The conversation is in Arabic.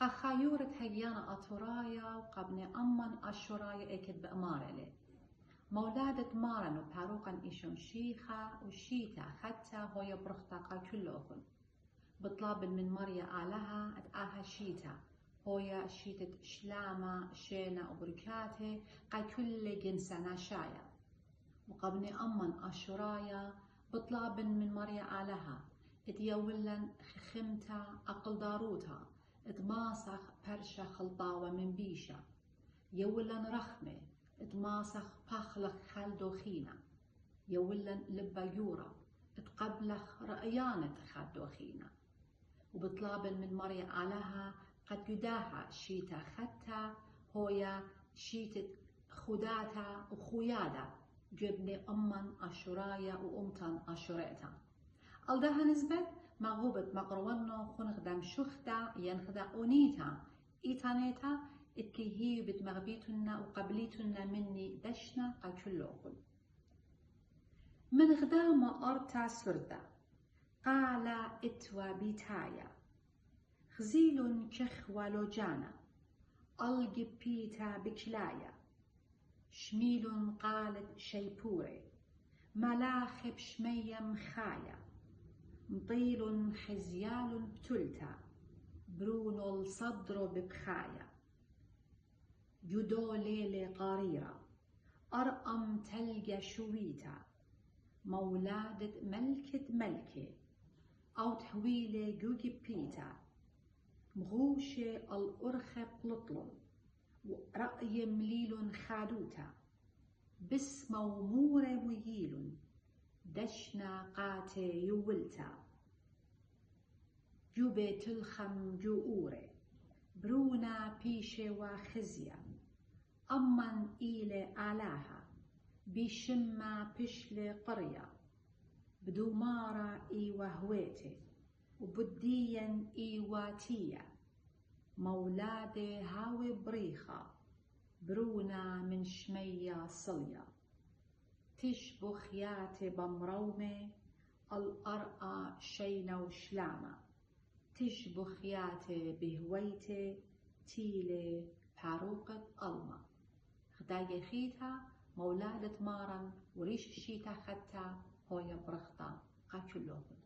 خيورة هجيانا أطورايا وقبني أمن أشورايا أكد بأمارلي مولادة مارن وباروقا إيشون شيخة وشيتا حتى هو برختاقا كلوخن بطلاب من مريا آلها أتآها شيتا هويا شيتة شلامة شينا وبركاته قا كل جنسنا شايا وقبني أمن أشورايا بطلاب من مريا آلها اتيولن خمتا أقل داروتا اتماسخ برشا خلطاوة من بيشا يولن رخمة اتماسخ بخلخ خلدوخينا يولن لبا اتقبلخ رأيانة خلدوخينا وبطلاب من مريا آلها قد يداها شيتا ختا هويا شيتة خداتا وخويادا جبني أمن أشورايا وأمتن أشوريتا ألدها نسبت مغوبة مقروانو خنخدم شختا ينخدا أونيتا إيتانيتا اتكيهي بتمغبيتنا وقبليتنا مني دشنا قاكلوخن من غدام أرتا سردا قال اتوا بيتايا خزيل كخ ولوجانا ألقي بيتا بكلايا شميل قالت شيبوري ملاخب شمية مخايا مطيل حزيال بتلتا برونو الصدر ببخايا جدو ليلة قريرة أرقم تلقى شويتا مولادة ملكة أو تحويلة جوجي بيتا مغوشة الأرخة بلطلن ورأي مليل خادوتا بسم ومورة مييل دشنا قاتي يولتا جوبة تلخم جؤورة برونا بيشة وخزية أمن إيلة آلاها بشمة بشلة قرية بدومارة إيوهويتي وبديا إيواتية مولادة هاوي بريخة برونا من شمية صلية تشبخ ياتي بمرومة الأرقى شينة وشلامة تشبخ ياتي بهويتي تيلي باروقة ألمة خداية خيتا مولادة مارن وريش الشيتا ختا هويا برختا قاكلوهن